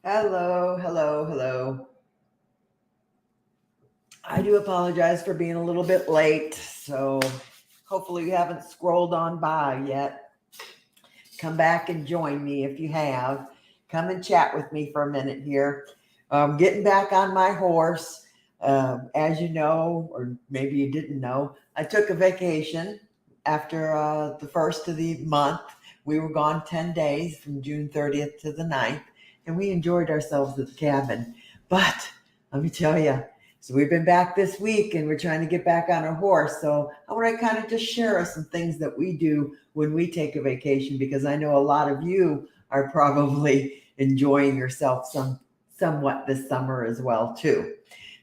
Hello, hello, hello. I do apologize for being a little bit late, so hopefully you haven't scrolled on by yet. Come back and join me if you have. Come and chat with me for a minute here. Getting back on my horse. As you know, or maybe you didn't know, I took a vacation after the first of the month. We were gone 10 days from June 30th to the 9th, and we enjoyed ourselves at the cabin. But let me tell you, so we've been back this week and we're trying to get back on our horse. So I want to kind of just share some things that we do when we take a vacation, because I know a lot of you are probably enjoying yourself somewhat this summer as well too.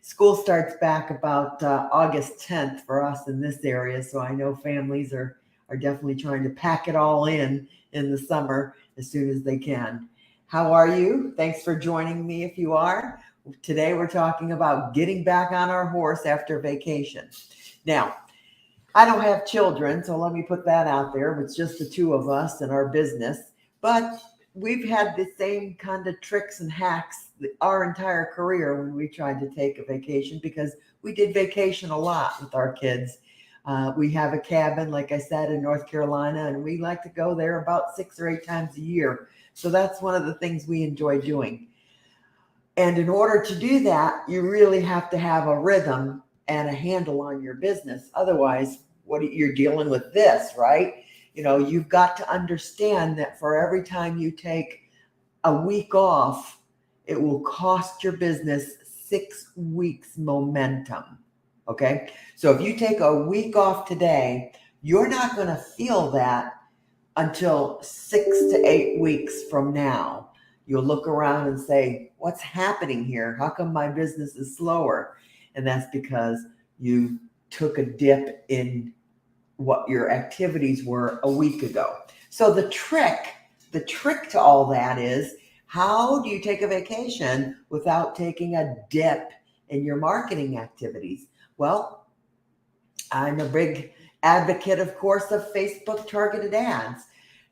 School starts back about August 10th for us in this area, so I know families are definitely trying to pack it all in the summer as soon as they can. How are you? Thanks for joining me if you are. Today we're talking about getting back on our horse after vacation. Now, I don't have children, so let me put that out there. It's just the two of us and our business. But we've had the same kind of tricks and hacks our entire career when we tried to take a vacation, because we did vacation a lot with our kids. We have a cabin, like I said, in North Carolina, and we like to go there about 6 or 8 times a year. So that's one of the things we enjoy doing. And in order to do that, you really have to have a rhythm and a handle on your business. Otherwise, you're dealing with this, right? You've got to understand that for every time you take a week off, it will cost your business 6 weeks momentum. Okay. So if you take a week off today, you're not going to feel that until 6 to 8 weeks from now. You'll look around and say, what's happening here? How come my business is slower? And that's because you took a dip in what your activities were a week ago. So the trick to all that is, how do you take a vacation without taking a dip in your marketing activities? Well, I'm a big advocate, of course, of Facebook targeted ads.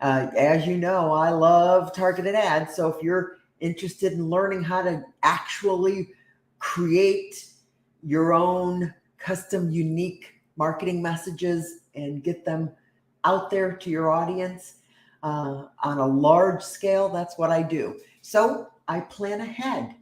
As you know, I love targeted ads. So if you're interested in learning how to actually create your own custom, unique marketing messages and get them out there to your audience on a large scale, that's what I do. So I plan ahead.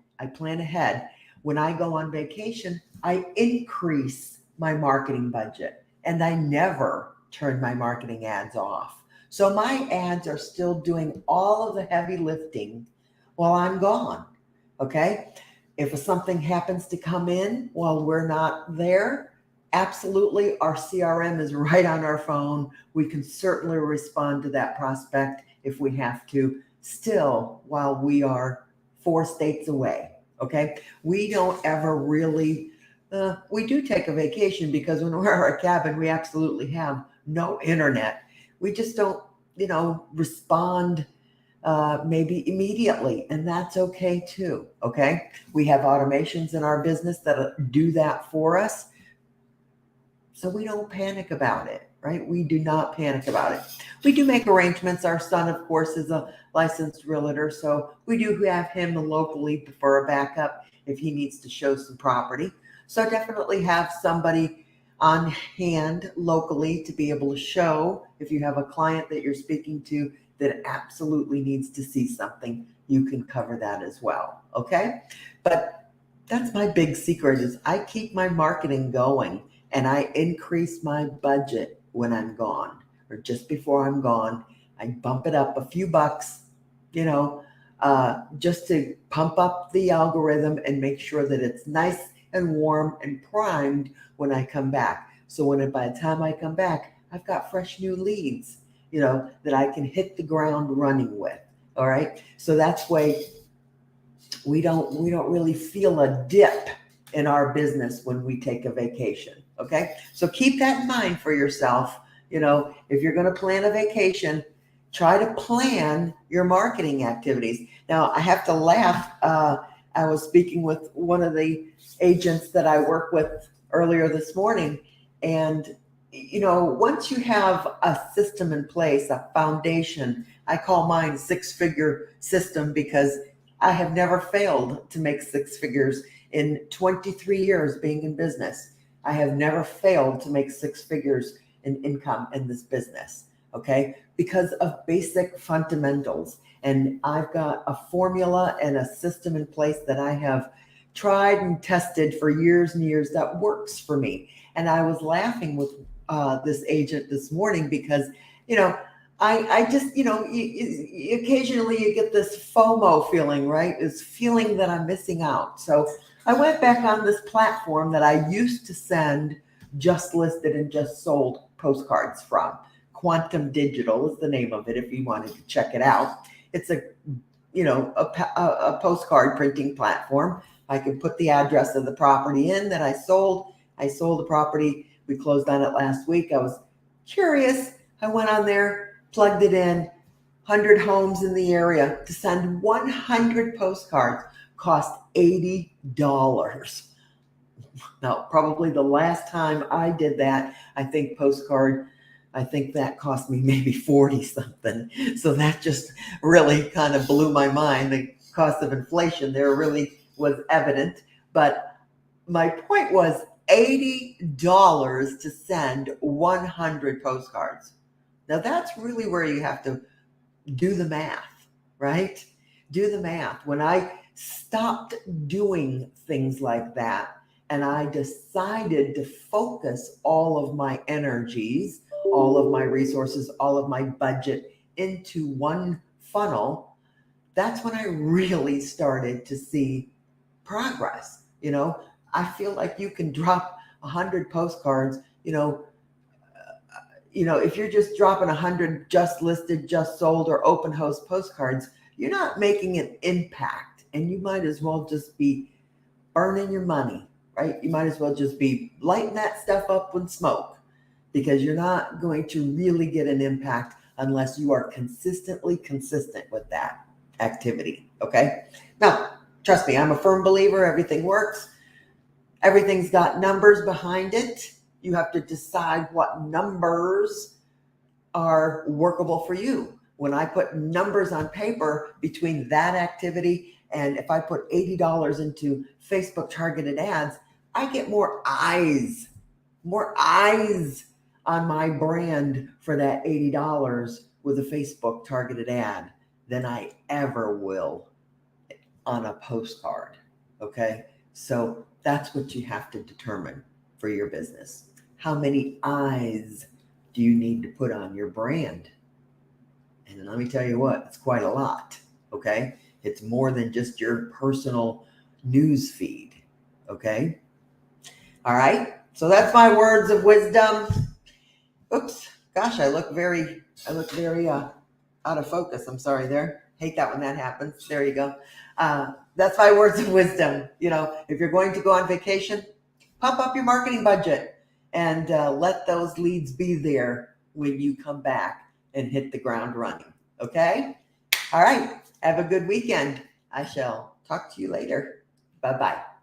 When I go on vacation, I increase my marketing budget, and I never turn my marketing ads off. So my ads are still doing all of the heavy lifting while I'm gone. Okay. If something happens to come in while we're not there, absolutely, our CRM is right on our phone. We can certainly respond to that prospect if we have to, still while we are 4 states away. Okay. We don't ever really, we do take a vacation because when we're at a cabin, we absolutely have no internet. We just don't, respond maybe immediately, and that's okay too. Okay. We have automations in our business that do that for us. So we don't panic about it, right? We do not panic about it. We do make arrangements. Our son, of course, is a licensed realtor. So we do have him locally for a backup if he needs to show some property. So definitely have somebody on hand locally to be able to show. If you have a client that you're speaking to that absolutely needs to see something, you can cover that as well. Okay. But that's my big secret, is I keep my marketing going, and I increase my budget when I'm gone, or just before I'm gone. I bump it up a few bucks, just to pump up the algorithm and make sure that it's nice and warm and primed when I come back. So by the time I come back, I've got fresh new leads, that I can hit the ground running with. All right. So that's way we don't really feel a dip in our business when we take a vacation. Okay. So keep that in mind for yourself. If you're going to plan a vacation, try to plan your marketing activities. Now, I have to laugh. I was speaking with one of the agents that I work with earlier this morning, and once you have a system in place, a foundation, I call mine 6-figure system because I have never failed to make 6 figures in 23 years being in business. I have never failed to make 6 figures in income in this business, okay? Because of basic fundamentals. And I've got a formula and a system in place that I have tried and tested for years and years that works for me. And I was laughing with this agent this morning because, I just, occasionally you get this FOMO feeling, right? This feeling that I'm missing out. So I went back on this platform that I used to send just listed and just sold postcards from. Quantum Digital is the name of it if you wanted to check it out. It's a postcard printing platform. I can put the address of the property in that I sold. I sold the property. We closed on it last week. I was curious. I went on there, plugged it in, 100 homes in the area. To send 100 postcards cost $80. Now, probably the last time I did that, I think that cost me maybe 40 something. So that just really kind of blew my mind. The cost of inflation there really was evident. But my point was $80 to send 100 postcards. Now that's really where you have to do the math, right? Do the math. When I stopped doing things like that and I decided to focus all of my energies, all of my resources, all of my budget into one funnel, that's when I really started to see progress. I feel like you can drop 100 postcards, if you're just dropping 100 just listed, just sold, or open house postcards, you're not making an impact, and you might as well just be burning your money, right? You might as well just be lighting that stuff up with smoke, because you're not going to really get an impact unless you are consistently consistent with that activity, okay? Now, trust me, I'm a firm believer everything works. Everything's got numbers behind it. You have to decide what numbers are workable for you. When I put numbers on paper between that activity and if I put $80 into Facebook targeted ads, I get more eyes on my brand for that $80 with a Facebook targeted ad than I ever will on a postcard. Okay. So that's what you have to determine for your business. How many eyes do you need to put on your brand? And let me tell you what, it's quite a lot. Okay. It's more than just your personal news feed. Okay. All right. So that's my words of wisdom. Oops. Gosh, I look very out of focus. I'm sorry there. Hate that when that happens. There you go. That's my words of wisdom. If you're going to go on vacation, pump up your marketing budget and let those leads be there when you come back and hit the ground running. Okay? All right. Have a good weekend. I shall talk to you later. Bye-bye.